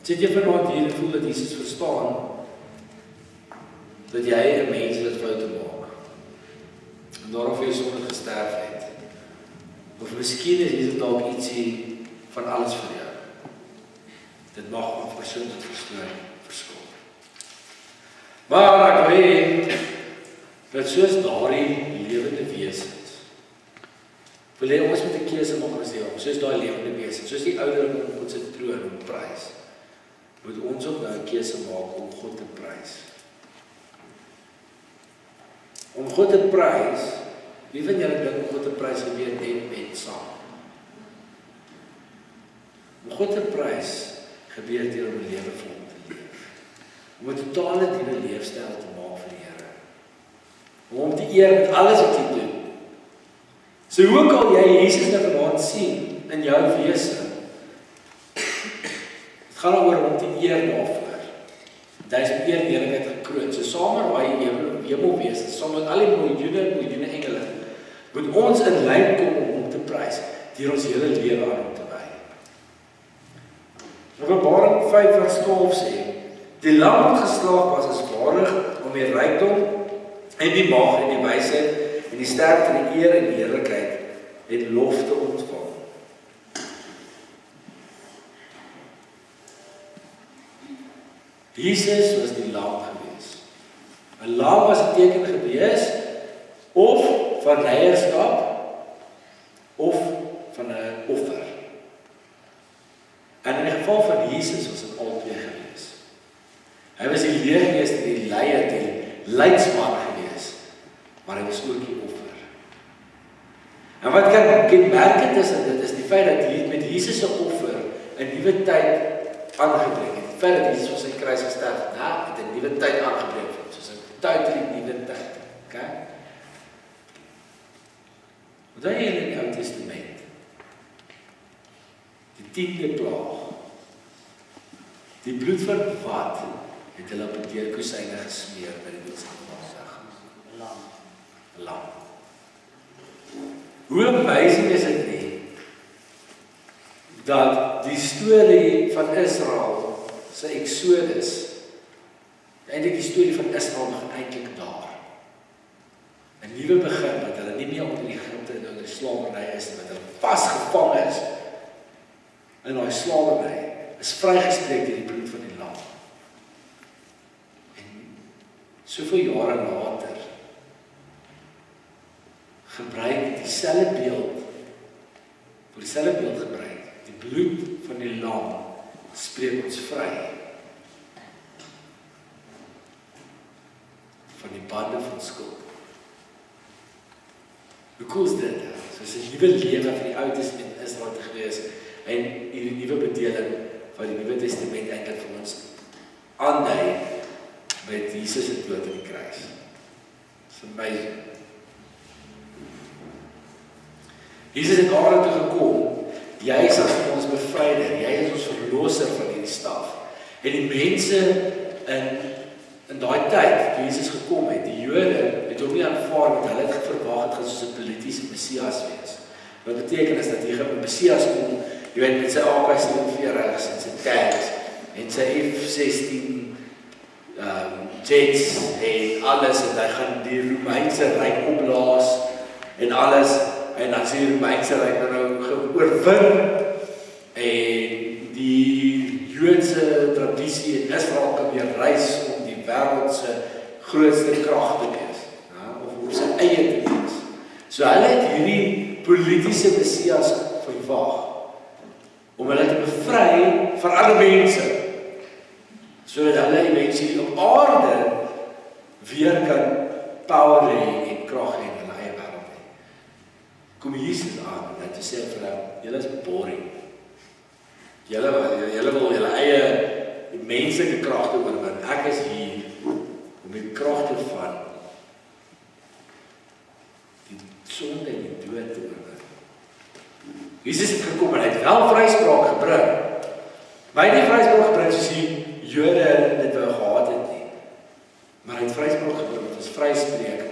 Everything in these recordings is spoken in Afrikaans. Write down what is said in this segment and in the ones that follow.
Sit jy vanaand hier en voel dat Jesus verstaan dat jy 'n mens is wat foute maak en daarom vir jou sonde gesterf het? Of miskien is dit dalk ietsie van alles vir jou. Dit mag 'n persoon dit verskil. Maar ek weet dat soos daardie lewende wesens, wil jy ons met 'n keuse maak as jy soos daai lewende wesens, soos die ouderling op God se troon om prys, moet ons ook nou 'n keuse maak om God te prys. Om God te prys, wie van julle dink om God te prys gebeur net met sang? Om God te prys gebeur deur om 'n lewe vir hom te leef. Om 'n totale nuwe leefstyl te maak vir die Here. Om hom te eer met alles wat jy doen. So hoe kan jy Jesus nou vanaand sien in jou wese? Dit gaan oor om te eer daarvoor. Hy is met eer en heerlikheid gekroon. So saam met daai hemelwese, saam met al die miljoene engele, moet ons in lyn kom om hom te prys deur ons hele lewe aan hom te wy. Openbaring 5:12 sê, die lam wat geslaag was is waardig om die rykdom en die mag en die wysheid en die sterkte en die eer en die heerlikheid en lof te ontvang. Jesus was die lam gewees. 'n Lam was 'n teken gewees of van leierskap of van 'n offer. En in die geval van Jesus was dit albei gewees. Hy was die leermeester, die leier, die leidsman gewees, maar hy was ook die offer. En wat kan kenmerkend is in dit is die feit dat hy met Jesus se offer 'n nuwe tyd aangebring het. Die feit dat Jesus op sy kruis gesterf het, het 'n nuwe tyd aangebring vir soos 'n totally nuwe tyd. Okay? Wat jy in die Ou Testament? Die 10de plaag. Die bloed van wat het hulle op die deurkosyne gesmeer by die Doopsdag? Lam. Hoe amazing is dit nie dat die storie van Israel se Exodus, eintlik die storie van Israel nog eintlik daar. 'n Nuwe begin wat hulle nie meer onder die Egipte en onder die slawerny is, wat hulle vasgevang is in daai slawerny, is vrygespreek deur die bloed van die lam. En soveel jare later gebruik dieselfde beeld, vir dieselfde beeld gebruik, die bloed van die lam spreek ons vry van die bande van skuld. Hoe cool is dit? Soos 'n nuwe lewe van die Ou Testament is wat gewees en hierdie nuwe bedeling van die Nuwe Testament eintlik vir ons aandui met Jesus se dood aan die kruis. It's amazing. Jesus het aarde toe gekom. Jy is as ons bevryder, jy is ons verlosser van hierdie staf. En die mense in daai tyd, toe Jesus gekom het, die Jode het hom nie aanvaar want hulle het verwag het soos 'n politieke Messias wees. Wat beteken is dat hier 'n Messias kom, jy weet met sy AK-47 en sy tanks en sy F-16 jets en alles en hy gaan die Romeinse ryk opblaas en alles en dan sê die Romeinse ryk nou geoorwin en die Joodse tradisie in Israel kan weer reis om die wêreld se grootste krag te wees, of om sy eie te wees. So hulle het hierdie politiese Messias verwag om hulle te bevry van alle mense, sodat hulle eventueel op aarde weer kan power hê en krag hê in hulle eie wêreld hê. Kom Jesus aan en hy sê vir hulle, julle is boring. Julle wil julle eie menslike krag te oorwin. Ek is hier om die kragte van die sonde en die dood te oorwin. Jesus het gekom en hy het wel vryspraak gebring. Maar hy het nie vryspraak gebring soos die Jode dit wou gehad het nie. Maar hy het vryspraak gebring wat ons vryspreek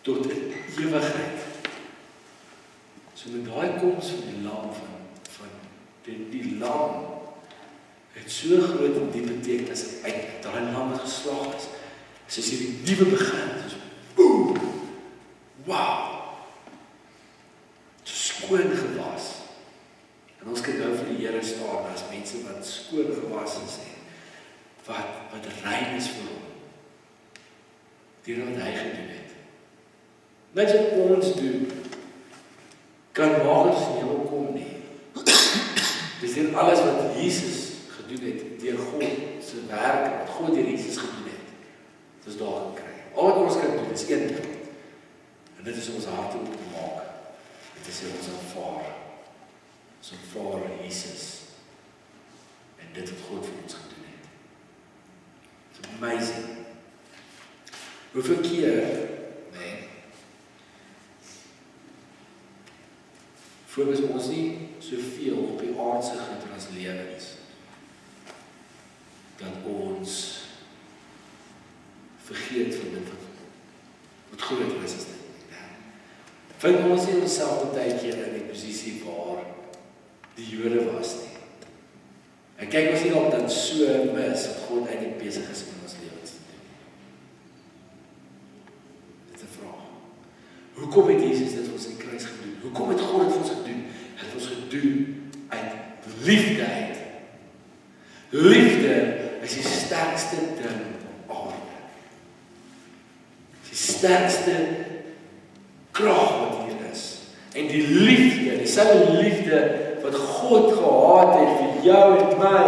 tot in ewigheid. So met daai koms van die lam van die lam het met so groot en diep betekenis uit daai lam wat geslag is. Soos hierdie nuwe begin, soos boem, wow, so skoon gewas. En ons kan nou vir die Here staan as mense wat skoon gewas is en wat rein is vir hom. Deur wat hy gedoen het. Net wat ons doen, kan maak ons in hemel kom nie. Dis deur alles wat Jesus gedoen het, deur God se werk, wat God deur Jesus gedoen het. Dit is daar gekry. Al wat ons kan doen, is een ding. En dit is om ons harte oop te maak. Dit is ons aanvaar. Ons aanvaar Jesus. En dit wat God vir ons gedoen het. It's amazing. Hoeveel keer, fokus ons nie soveel op die aardse goed in ons lewens, dat ons vergeet van dit wat groot is as dit. Vind ons nie onsself baie keer in die posisie waar die Jode was nie. En kyk ons nie op dan so mis dat God eintlik besig is met ons lewens te doen. Dit is 'n vraag. Hoekom het Jesus dit vir ons in die kruis gedoen? Hoekom het God dit vir ons gedoen? Hy het ons gedoen uit liefde uit. Liefde is die sterkste ding op aarde. Die sterkste krag wat hier is. En die liefde, dieselfde liefde wat God gehad het vir jou en my,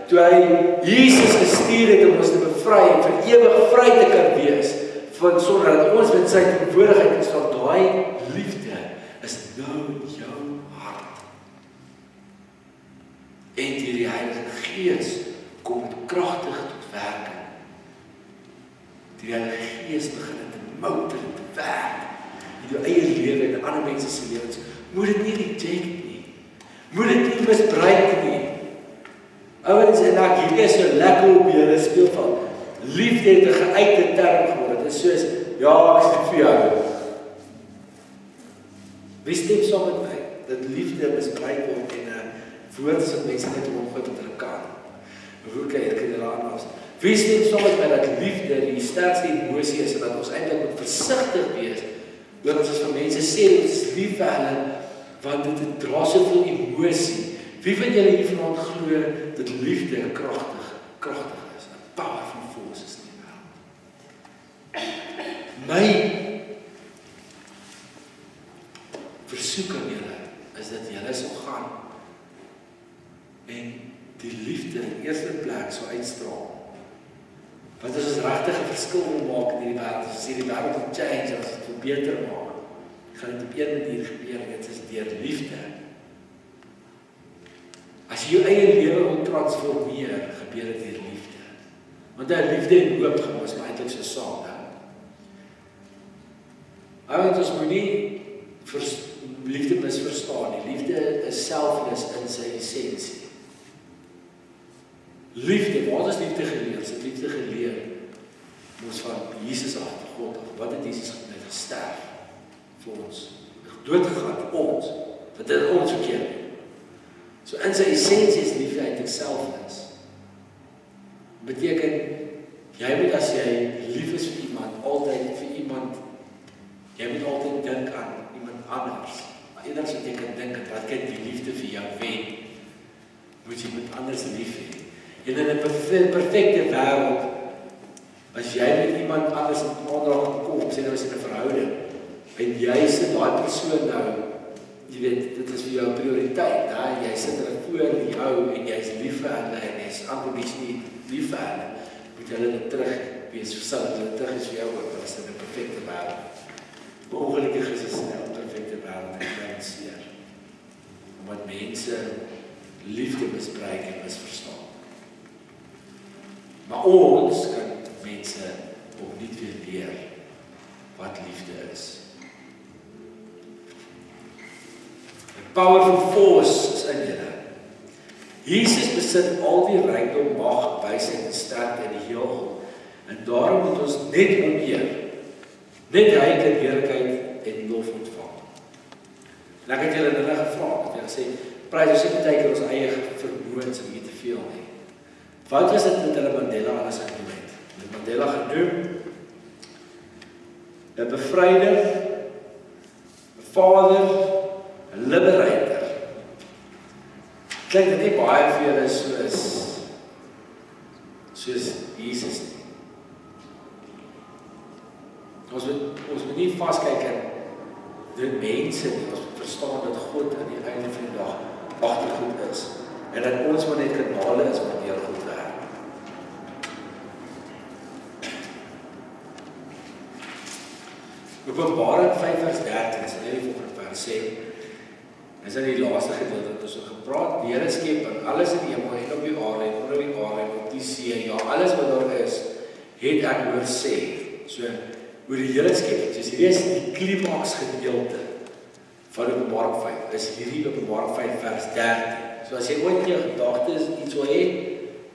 toe hy Jesus gestuur het om ons te bevry en vir ewig vry te kan wees, van sonder dat ons met sy teenwoordigheid kan staan, daai liefde is nou in jou hart. En deur die Heilige Gees kom dit kragtig tot werking. Die Heilige Gees begin te motor en te werk in jou eie lewe en ander mense se lewens. Moet dit nie reject nie. Moet dit nie misbruik nie. Ouens en ek, hier is so lekker op julle speelveld. Liefde het 'n geuite term geword. Dit is soos, ja, ek is lief vir jou. Wie stem saam met my dat liefde misbruik word en 'n woord is wat mense net omgooi met hulle kan. Hoe kyk ek hulle aan? Wie stem saam met my dat liefde die sterkste emosie is en dat ons eintlik moet versigtig wees oor as ons vir mense sê ons is lief vir hulle, want dit dra soveel emosie. Wie van julle hier vanaand glo dat liefde kragtig is, 'n powerful force is in die wêreld? My versoek aan julle is dat julle sal gaan en die liefde in eerste plek sal uitstraal. Want as ons regtig 'n verskil wil maak in hierdie wêreld, as hierdie wêreld moet change, as dit wil beter maak, gaan dit op een manier gebeur, en dit is deur liefde. As jy jou eie lewe wil transformeer, gebeur dit deur liefde. Want daai liefde en hoop gaan ons eintlik so saam hou. Want ons moet nie liefde misverstaan nie. Liefde is selfless in sy essensie. Liefde, wat is liefde geleer? Is dit liefde geleer? Ons van Jesus af, God af. Wat het Jesus gedoen? Gesterf vir ons. Doodgegaan vir ons. Wat het ons verkeerd? So in sy essensie is liefde eintlik selfless. Beteken, jy moet as jy lief is vir iemand, altyd vir iemand, jy moet altyd dink aan iemand anders. Maar eerder as jy kan dink aan wat kan die liefde vir jou wen, moet jy met anders lief hê. En in 'n perfekte wêreld, as jy met iemand anders in aanraking kom, sê nou as in 'n verhouding, en jy sit daai persoon nou, jy weet, dit is vir jou 'n prioriteit, hè? Jy sit hulle voor jou en jy's lief vir hulle en jy's unconditionally lief vir hulle, moet hulle net terug wees, versaak hulle terug is vir jou ook, as in 'n perfekte wêreld. Maar ongelukkig is dit 'n perfekte wêreld en baie seer. Omdat mense liefde misbruik en misverstaan. Maar ons kan mense opnuut weer leer wat liefde is. The powerful force is in julle. Jesus besit al die rykdom, mag, wysheid en sterkte in die heelal. En daarom moet ons net hom eer. Net hy kan heerlikheid en lof ontvang. En ek het julle nou gevra, het julle gesê, prys ons nie baie keer ons eie vermoëns en nie te veel nie. Wat was dit met hulle Mandela alles genoem het? Met Mandela genoem, 'n bevryder, 'n vader, 'n liberator. Klink dit nie baie vir julle soos Jesus nie. Ons moet nie vaskyk in die mense nie, ons moet verstaan dat God aan die einde van die dag agtergoed is, en dat ons maar net kanale is wat deur goed werk. Openbaring 5:13 is net die volgende vers sê, is in die laaste gedeelte wat ons oor gepraat, die Here skepping, alles in die hemel en op die aarde en onder die aarde en op die see, ja, alles wat daar is, het ek hoor sê. So, oor die hele skepping, soos hierdie is die klimaks gedeelte van Openbaring 5, is hierdie Openbaring 5 vers 13. So as jy ooit in jou gedagtes iets wil hê,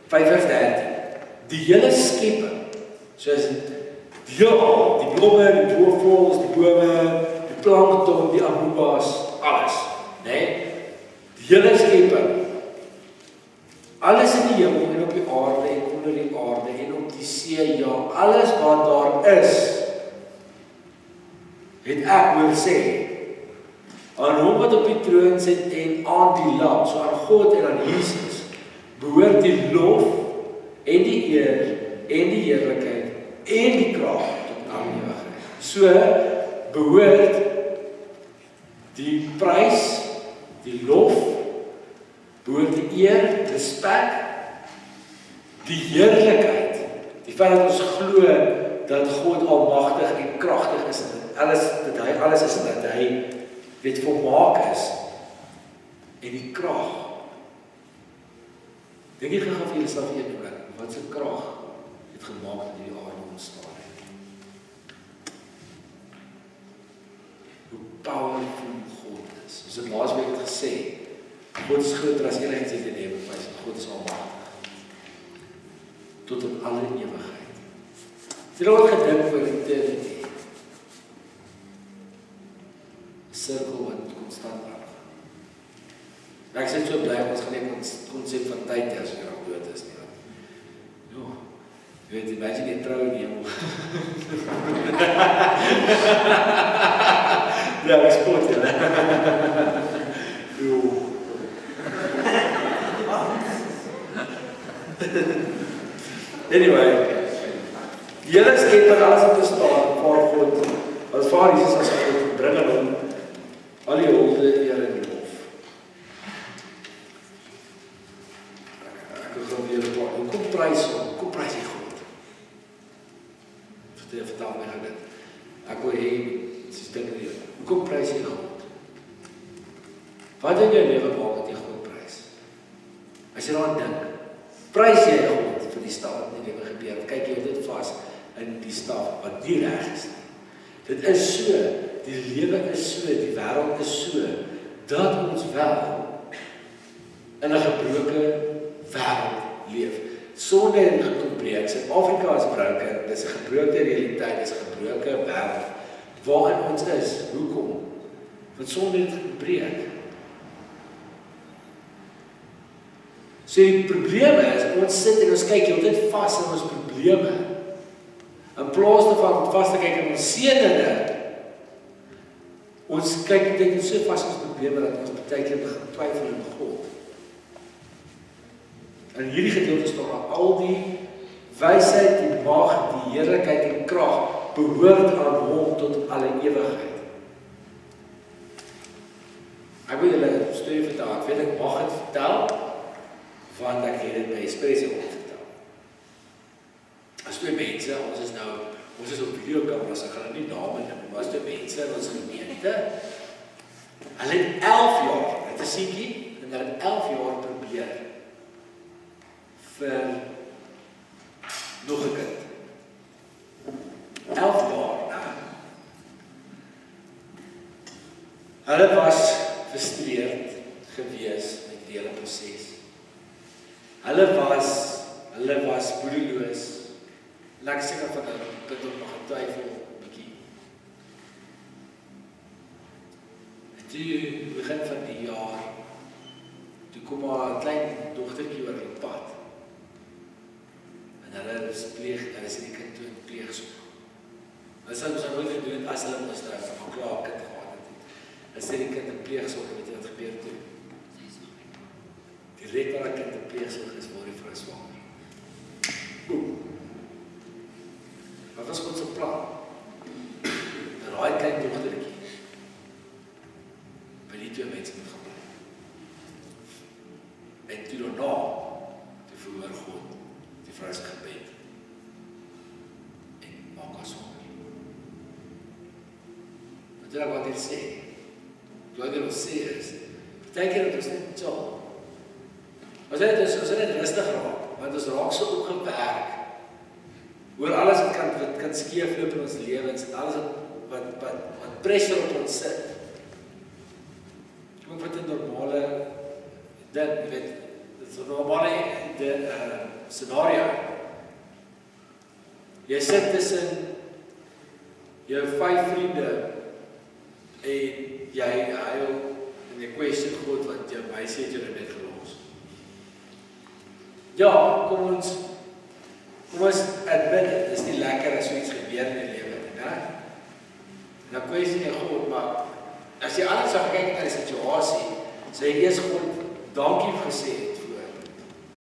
5 vers 13, die hele skepping, soos die heelal, die blomme, die doorvoëls, die bome, die plankton, die amebas, alles, né? Die hele skepping, alles in die hemel en op die aarde en onder die aarde en op die see, ja, alles wat daar is, het ek hoor sê, aan hom wat op die troon sit en aan die lam, so aan God en aan Jesus, behoort die lof en die eer en die heerlikheid en die krag tot aan ewigheid. So behoort die prys, die lof, behoort die eer, respek, die heerlikheid, die feit dat ons glo dat God almagtig en kragtig is, dat hy alles is, en dat hy weet volmaak is, en die krag. Dink jy gou vir jouself een oomblik, wat se krag het gemaak dat die aarde ontstaan het? Hoe powerful God is. Ons het laasweek gesê, God is groter as enigiets in die hemel, God is almagtig. Tot in alle ewigheid. Het jy wat gedink oor eternity? Sirkel wat konstant raak. Ek is so bly, ons gaan nie konsep van tyd as jy nog dood is nie. Jo, jy weet, imagine jy trou in die hemel. Ja, ek spot jy. Jo. Anyway, die hele skepping, alles wat bestaan, vir God, as Vader Jesus as God, bring aan hom al die hulde, eer en lof. Ek wil gaan weer kom prys hom, kom prys die God. Vertel my gaan dit. Ek wil hê, soos dink nie, kom prys die God. Wat in jou lewe maak dat jy God prys? As jy daaraan dink, prys jy God vir die stap wat in die lewe gebeur, kyk jy dit vas in die stap wat nie reg is nie. Dit is so, die lewe is so, die wêreld is so, dat ons wel in 'n gebroke wêreld leef. Sonde het gebreek, Suid-Afrika is broken, dit is 'n gebroke realiteit, dit is 'n gebroke wêreld, waarin ons is. Hoekom? Want sonde het gebreek. So die probleem is, ons sit en ons kyk heeltyd vas in ons probleme, in plaas daarvan om vas te kyk in ons seëninge. Ons kyk net so vas op ons probleme dat ons baie keer begin twyfel in God. In hierdie gedeelte staan daar al die wysheid, die mag, die heerlikheid en krag behoort aan hom tot alle ewigheid. Ek wil julle 'n storie vertel. Ek weet ek mag dit vertel, want ek het dit by Espresso vertel. As twee mense, ons is op videokameras, ek gaan nie name noem, maar as twee mense in ons gemeente, hulle het 11 jaar, het 'n seentjie, en hulle het 11 jaar probeer vir nog 'n kind. 11 jaar, nou. Hulle was frustreerd gewees met die hele proses. Hulle was boedeloos. En ek seker van hulle punt op nog getwyfel, bietjie. En toe, begin van die jaar, toe kom maar 'n klein dogtertjie oor die pad. Hulle sou nooit gedoen as hulle moes nou maar klaar kind gehad het. Hulle sê die kind in pleegsorg, weet jy wat gebeur toe? Direk waar 'n kind in pleegsorg is, word die vrou swanger. Wat was God se plan? Dat daai klein dogtertjie by die twee mense moet gaan bly. En toe daarna, toe verhoor God die vrou se gebed en maak haar swanger. Wat dit sê, wat dit wil sê is, partykeer het ons net chill. Ons net rustig raak, want ons raak so opgewerk oor alles wat kan skeefloop in ons lewens, en alles wat pressure op ons sit. Kom wat 'n normale ding, jy weet, dit is 'n normale scenario. Jy sit tussen jou 5 vriende en jy huil en jy question God wat jou meisie het jou net gelos. Ja, kom ons admit dit, is nie lekker as so iets gebeur in die lewe nie, né? En dan question jy God, maar as jy anders sou kyk na die situasie, sê jy eers God, dankie vir gesê,